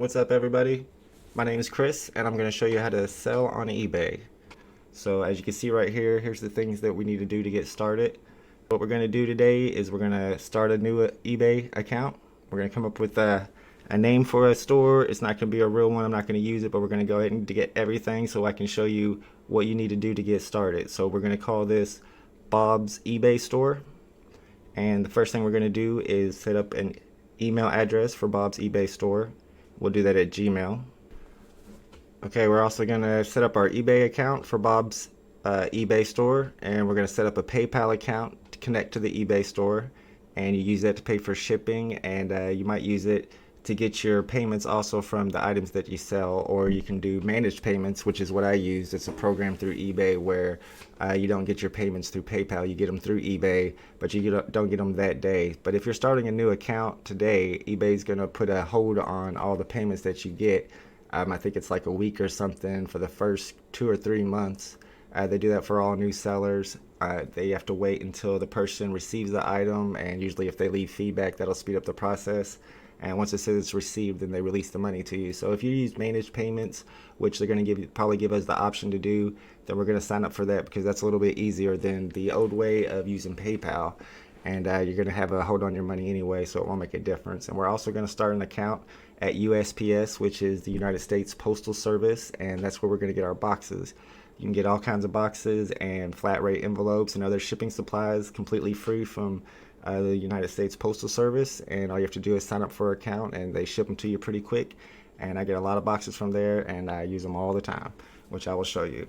What's up, everybody? My name is Chris, and I'm going to show you how to sell on eBay. So as you can see right here, here's the things that we need to do to get started. What we're going to do today is we're going to start a new eBay account. We're going to come up with a name for a store. It's not going to be a real one. I'm not going to use it, but we're going to go ahead and get everything so I can show you what you need to do to get started. So we're going to call this Bob's eBay store. And the first thing we're going to do is set up an email address for Bob's eBay store. We'll do that at Gmail. Okay, we're also going to set up our eBay account for Bob's eBay store, and we're going to set up a PayPal account to connect to the eBay store, and you use that to pay for shipping, and you might use it to get your payments also from the items that you sell, or you can do managed payments, which is what I use. It's a program through eBay where you don't get your payments through PayPal, you get them through eBay, but you don't get them that day. But if you're starting a new account today, eBay's going to put a hold on all the payments that you get. I think it's like a week or something for the first 2 or 3 months. They do that for all new sellers. They have to wait until the person receives the item, and usually if they leave feedback, that'll speed up the process. And once it says it's received, then they release the money to you. So if you use managed payments, which they're going to probably give us the option to do, then we're going to sign up for that because that's a little bit easier than the old way of using PayPal. And you're going to have a hold on your money anyway, so it won't make a difference. And we're also going to start an account at USPS, which is the United States Postal Service, and that's where we're going to get our boxes. You can get all kinds of boxes and flat rate envelopes and other shipping supplies completely free from the United States Postal Service, and all you have to do is sign up for an account and they ship them to you pretty quick. And I get a lot of boxes from there and I use them all the time, which I will show you.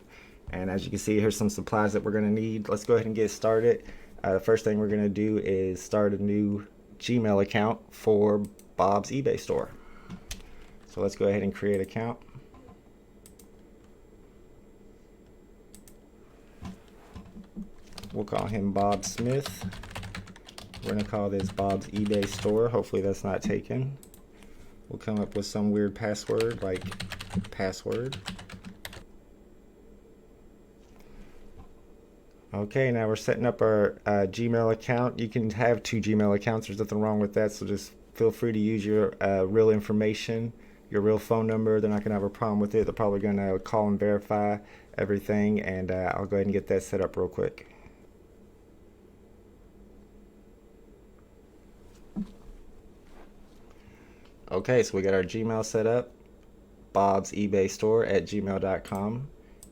And as you can see, here's some supplies that we're going to need. Let's go ahead and get started. The first thing we're going to do is start a new Gmail account for Bob's eBay store. So let's go ahead and create an account. We'll call him Bob Smith. We're going to call this Bob's eBay store. Hopefully that's not taken. We'll come up with some weird password like password. Okay, now we're setting up our Gmail account. You can have 2 Gmail accounts. There's nothing wrong with that, so just feel free to use your real information, your real phone number. They're not going to have a problem with it. They're probably going to call and verify everything, and I'll go ahead and get that set up real quick. Okay, so we got our Gmail set up, Bob's eBay store at gmail.com.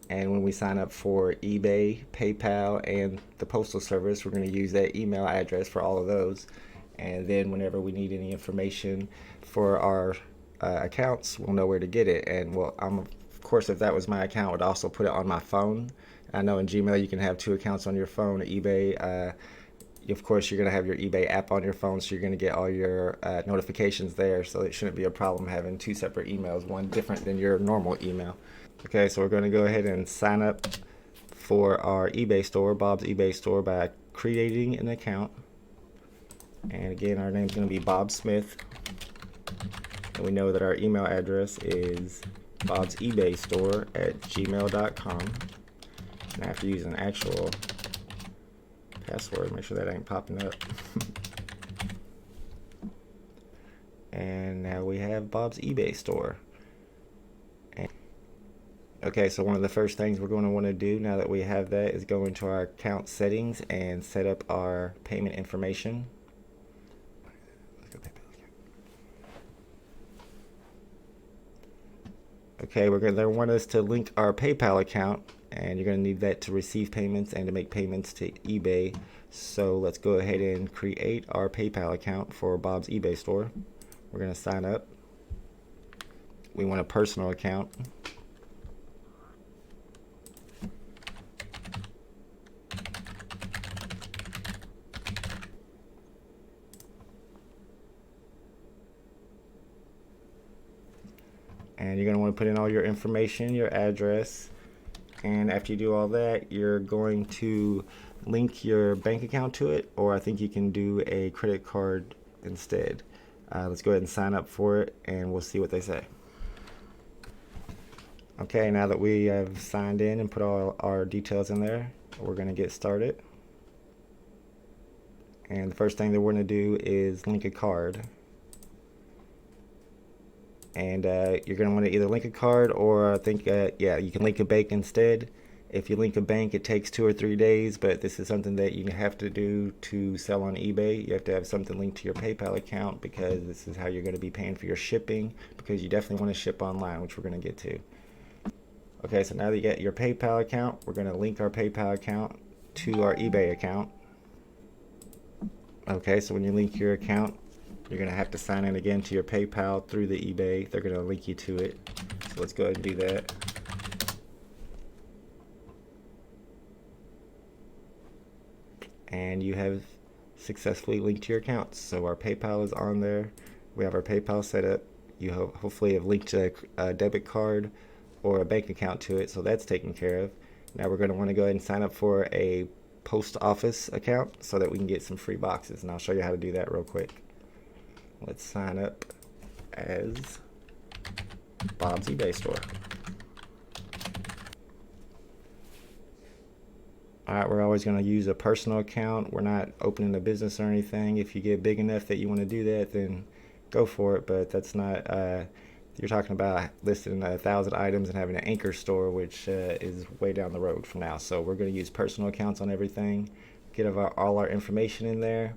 And when we sign up for eBay, PayPal, and the Postal Service, we're going to use that email address for all of those. And then whenever we need any information for our accounts, we'll know where to get it. And well, of course, if that was my account, I would also put it on my phone. I know in Gmail you can have 2 accounts on your phone. eBay, of course, you're going to have your eBay app on your phone, so you're going to get all your notifications there. So it shouldn't be a problem having 2 separate emails, one different than your normal email. Okay, so we're going to go ahead and sign up for our eBay store, Bob's eBay store, by creating an account. And again, our name is going to be Bob Smith. And we know that our email address is Bob's eBay store at gmail.com. And I have to use an actual password, make sure that ain't popping up. And now we have Bob's eBay store. Okay, so one of the first things we're going to want to do now that we have that is go into our account settings and set up our payment information. Okay, they want us to link our PayPal account, and you're going to need that to receive payments and to make payments to eBay. So let's go ahead and create our PayPal account for Bob's eBay store. We're going to sign up. We want a personal account. And you're going to want to put in all your information, your address, and after you do all that, you're going to link your bank account to it, or I think you can do a credit card instead. Let's go ahead and sign up for it, and we'll see what they say. Okay, now that we have signed in and put all our details in there, we're going to get started. And the first thing that we're going to do is link a card. and you're going to want to either link a card, or I think yeah, you can link a bank instead. If you link a bank, it takes 2 or 3 days, but this is something that you have to do to sell on eBay. You have to have something linked to your PayPal account, because this is how you're going to be paying for your shipping, because you definitely want to ship online, which we're going to get to. Okay, so now that you get your PayPal account, we're going to link our PayPal account to our eBay account. Okay, so when you link your account, you're going to have to sign in again to your PayPal through the eBay. They're going to link you to it. So let's go ahead and do that. And you have successfully linked to your accounts. So our PayPal is on there. We have our PayPal set up. You hopefully have linked a debit card or a bank account to it, so that's taken care of. Now we're going to want to go ahead and sign up for a post office account so that we can get some free boxes, and I'll show you how to do that real quick. Let's sign up as Bob's eBay store. Alright, we're always going to use a personal account. We're not opening a business or anything. If you get big enough that you want to do that, then go for it, but that's not, you're talking about listing 1,000 items and having an anchor store, which is way down the road from now. So we're going to use personal accounts on everything, get all our information in there,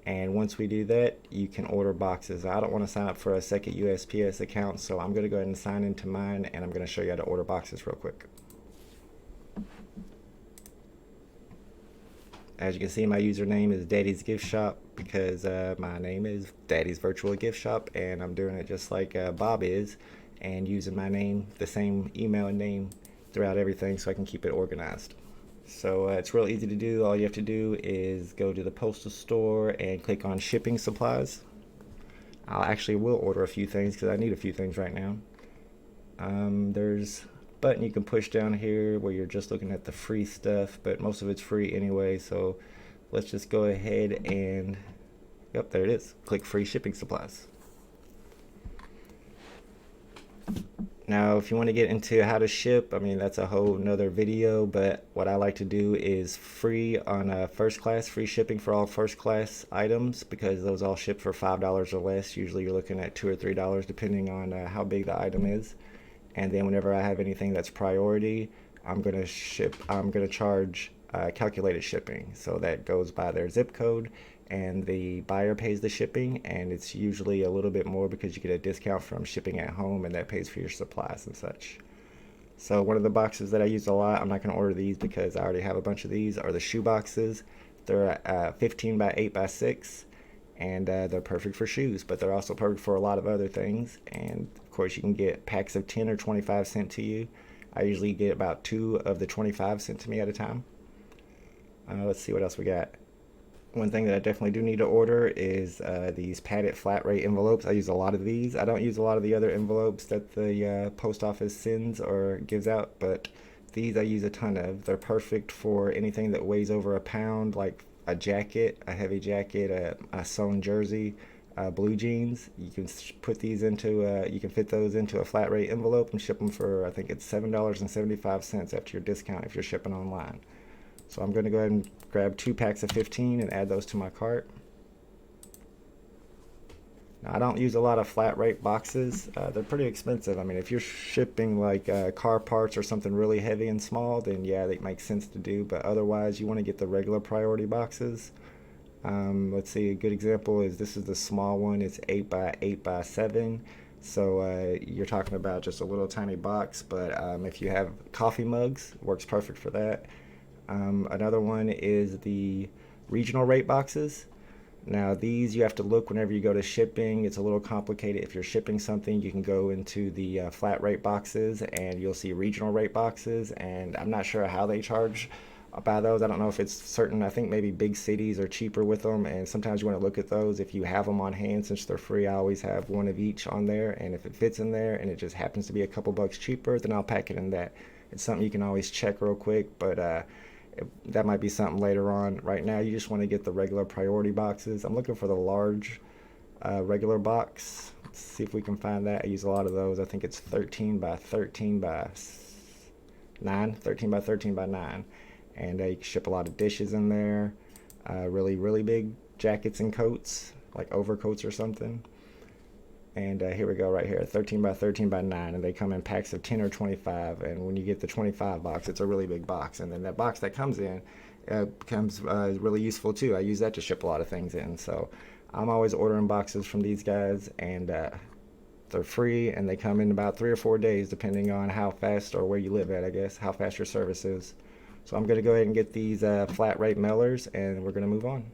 and once we do that, you can order boxes. I don't want to sign up for a second USPS account, so I'm going to go ahead and sign into mine, and I'm going to show you how to order boxes real quick. As you can see, my username is Daddy's Gift Shop, because my name is Daddy's Virtual Gift Shop, and I'm doing it just like Bob is, and using my name, the same email and name throughout everything, so I can keep it organized. So it's real easy to do. All you have to do is go to the postal store and click on shipping supplies. I will order a few things because I need a few things right now. There's button you can push down here where you're just looking at the free stuff, but most of it's free anyway, so let's just go ahead and, yep, there it is. Click free shipping supplies. Now if you want to get into how to ship, I mean, that's a whole nother video, but what I like to do is free on first class, free shipping for all first class items, because those all ship for $5 or less. Usually you're looking at $2 or $3 depending on how big the item is. And then whenever I have anything that's priority, I'm going to charge calculated shipping. So that goes by their zip code, and the buyer pays the shipping, and it's usually a little bit more because you get a discount from shipping at home, and that pays for your supplies and such. So one of the boxes that I use a lot, I'm not going to order these because I already have a bunch of these, are the shoe boxes. They're 15 by 8 by 6. And they're perfect for shoes, but they're also perfect for a lot of other things. And of course you can get packs of 10 or 25 sent to you. I usually get about 2 of the 25 sent to me at a time. Let's see what else we got. One thing that I definitely do need to order is these padded flat rate envelopes. I use a lot of these. I don't use a lot of the other envelopes that the post office sends or gives out, but these I use a ton of. They're perfect for anything that weighs over a pound, like a jacket, a heavy jacket, a sewn jersey, blue jeans. You can put these into, you can fit those into a flat rate envelope and ship them for, I think it's $7.75 after your discount if you're shipping online. So I'm going to go ahead and grab 2 packs of 15 and add those to my cart. Now, I don't use a lot of flat rate boxes. They're pretty expensive. I mean, if you're shipping like car parts or something really heavy and small, then yeah, they make sense to do. But otherwise, you want to get the regular priority boxes. Let's see, a good example is this is the small one. It's 8 by 8 by 7. So you're talking about just a little tiny box. But if you have coffee mugs, it works perfect for that. Another one is the regional rate boxes. Now these you have to look whenever you go to shipping. It's a little complicated. If you're shipping something, you can go into the flat rate boxes and you'll see regional rate boxes, and I'm not sure how they charge by those. I don't know if it's certain, I think maybe big cities are cheaper with them, and sometimes you want to look at those. If you have them on hand, since they're free, I always have one of each on there, and if it fits in there and it just happens to be a couple bucks cheaper, then I'll pack it in that. It's something you can always check real quick, but that might be something later on. Right now you just want to get the regular priority boxes. I'm looking for the large regular box. Let's see if we can find that. I use a lot of those. I think it's 13 by 13 by 9, 13 by 13 by 9, and you can ship a lot of dishes in there, really big jackets and coats, like overcoats or something. And here we go right here, 13 by 13 by 9, and they come in packs of 10 or 25. And when you get the 25 box, it's a really big box. And then that box that comes in becomes really useful too. I use that to ship a lot of things in. So I'm always ordering boxes from these guys, and they're free, and they come in about 3 or 4 days, depending on how fast or where you live at, I guess, how fast your service is. So I'm going to go ahead and get these flat rate mailers, and we're going to move on.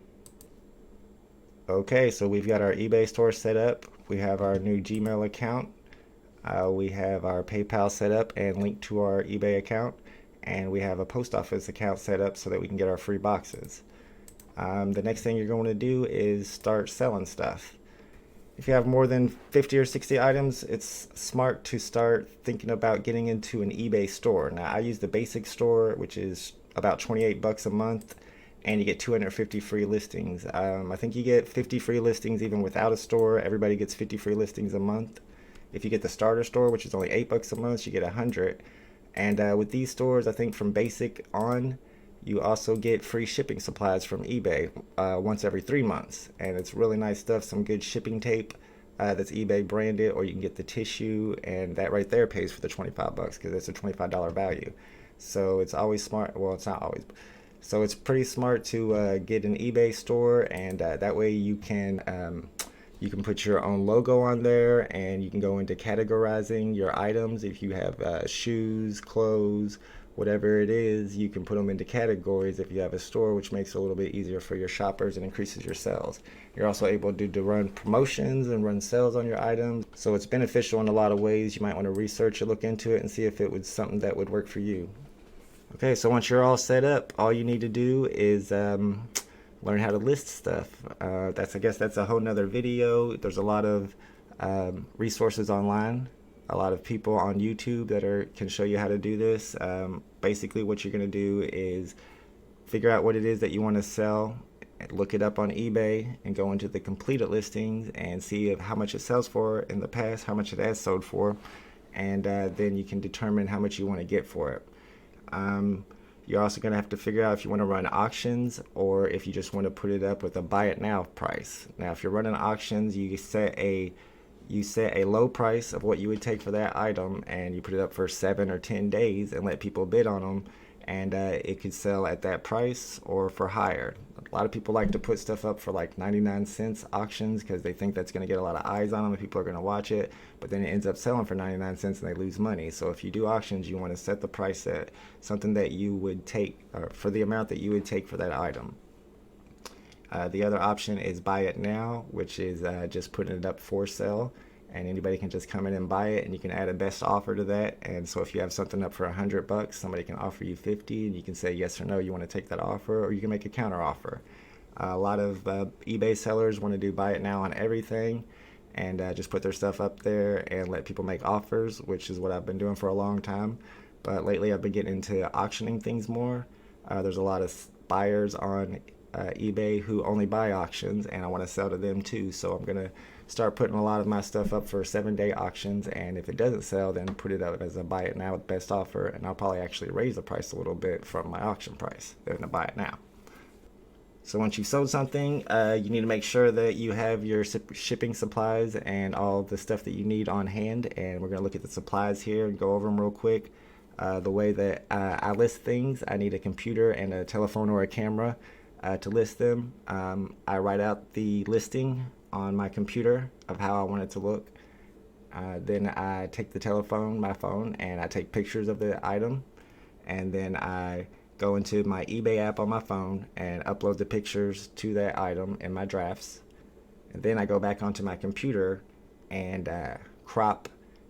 Okay, so we've got our eBay store set up. We have our new Gmail account. We have our PayPal set up and linked to our eBay account. And we have a post office account set up so that we can get our free boxes. The next thing you're going to do is start selling stuff. If you have more than 50 or 60 items, it's smart to start thinking about getting into an eBay store. Now, I use the basic store, which is about 28 bucks a month, and you get 250 free listings. I think you get 50 free listings even without a store. Everybody gets 50 free listings a month. If you get the starter store, which is only 8 bucks a month, you get 100. And with these stores, I think from basic on, you also get free shipping supplies from eBay once every 3 months. And it's really nice stuff, some good shipping tape that's eBay branded, or you can get the tissue, and that right there pays for the 25 bucks because it's a $25 value. So it's always smart. Well, it's not always. So it's pretty smart to get an eBay store, and that way you can put your own logo on there, and you can go into categorizing your items. If you have shoes, clothes, whatever it is, you can put them into categories if you have a store, which makes it a little bit easier for your shoppers and increases your sales. You're also able to run promotions and run sales on your items. So it's beneficial in a lot of ways. You might want to research it, look into it, and see if it was something that would work for you. Okay, so once you're all set up, all you need to do is learn how to list stuff. I guess that's a whole nother video. There's a lot of resources online, a lot of people on YouTube that can show you how to do this. Basically, what you're going to do is figure out what it is that you want to sell, look it up on eBay, and go into the completed listings and see how much it sells for in the past, how much it has sold for, and then you can determine how much you want to get for it. You're also going to have to figure out if you want to run auctions or if you just want to put it up with a buy it now price. Now, if you're running auctions, you set a low price of what you would take for that item, and you put it up for 7 or 10 days and let people bid on them, and it could sell at that price or for higher. A lot of people like to put stuff up for like 99 cents auctions because they think that's going to get a lot of eyes on them and people are going to watch it, but then it ends up selling for 99 cents and they lose money. So if you do auctions, you want to set the price at something that you would take, or for the amount that you would take for that item. The other option is buy it now, which is just putting it up for sale, and anybody can just come in and buy it, and you can add a best offer to that. And so if you have something up for 100 bucks, somebody can offer you 50, and you can say yes or no, you want to take that offer, or you can make a counter offer. A lot of eBay sellers want to do buy it now on everything, and just put their stuff up there and let people make offers, which is what I've been doing for a long time. But lately I've been getting into auctioning things more. There's a lot of buyers on eBay who only buy auctions, and I want to sell to them too. So I'm gonna start putting a lot of my stuff up for 7-day auctions, and if it doesn't sell, then put it up as a buy it now with best offer, and I'll probably actually raise the price a little bit from my auction price than to buy it now. So once you've sold something, you need to make sure that you have your shipping supplies and all the stuff that you need on hand, and we're gonna look at the supplies here and go over them real quick. The way that I list things, I need a computer and a telephone or a camera to list them. I write out the listing on my computer of how I want it to look. Then I take the telephone, my phone, and I take pictures of the item. And then I go into my eBay app on my phone and upload the pictures to that item in my drafts. And then I go back onto my computer and crop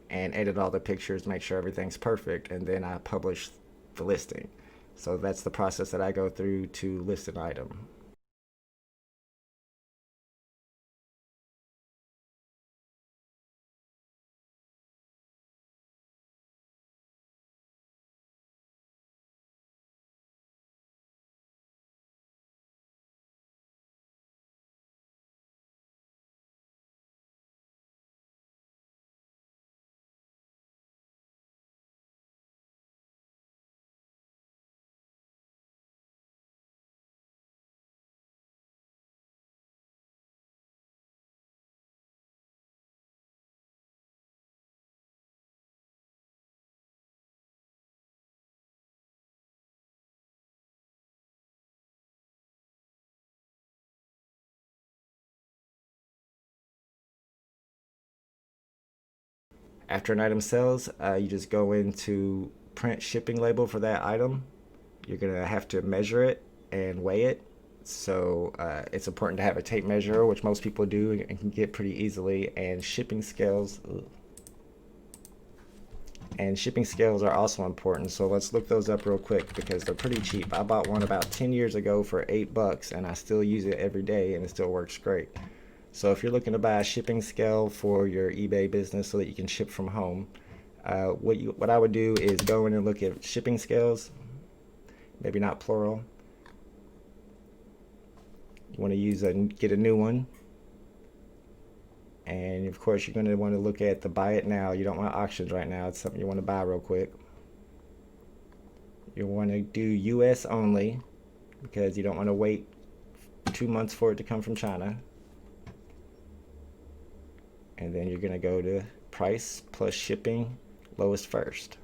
and edit all the pictures, make sure everything's perfect, and then I publish the listing. So that's the process that I go through to list an item. After an item sells, you just go into print shipping label for that item. You're gonna have to measure it and weigh it. So it's important to have a tape measure, which most people do and can get pretty easily, and shipping scales. And shipping scales are also important, so let's look those up real quick because they're pretty cheap. I bought one about 10 years ago for $8 and I still use it every day and it still works great. So if you're looking to buy a shipping scale for your eBay business so that you can ship from home, what I would do is go in and look at shipping scales, maybe not plural. You want to get a new one. And of course, you're going to want to look at the buy it now. You don't want auctions right now. It's something you want to buy real quick. You want to do US only because you don't want to wait 2 months for it to come from China. And then you're going to go to price plus shipping, lowest first.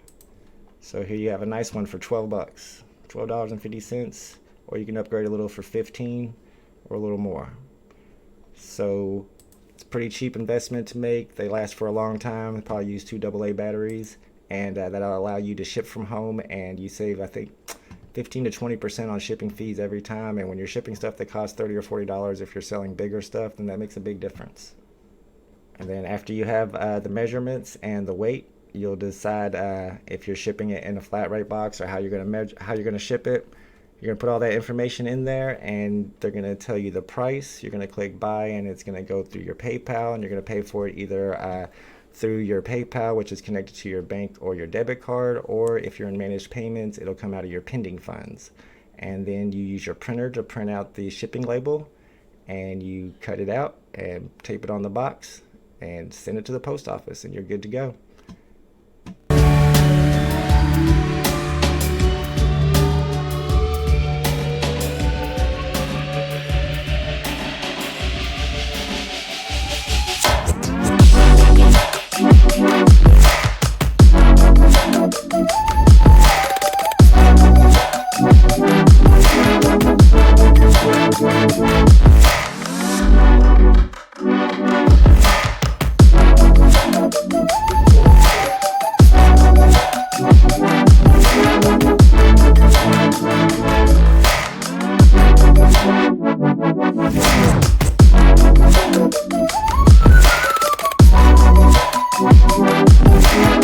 So here you have a nice one for $12, $12.50, or you can upgrade a little for $15 or a little more. So it's a pretty cheap investment to make. They last for a long time. They probably use 2 AA batteries, and that'll allow you to ship from home, and you save, I think, 15 to 20% on shipping fees every time. And when you're shipping stuff that costs $30 or $40, if you're selling bigger stuff, then that makes a big difference. And then after you have the measurements and the weight, you'll decide if you're shipping it in a flat rate box or how you're gonna ship it. You're gonna put all that information in there, and they're gonna tell you the price. You're gonna click buy, and it's gonna go through your PayPal, and you're gonna pay for it either through your PayPal, which is connected to your bank or your debit card, or if you're in managed payments, it'll come out of your pending funds. And then you use your printer to print out the shipping label, and you cut it out and tape it on the box and send it to the post office, and you're good to go.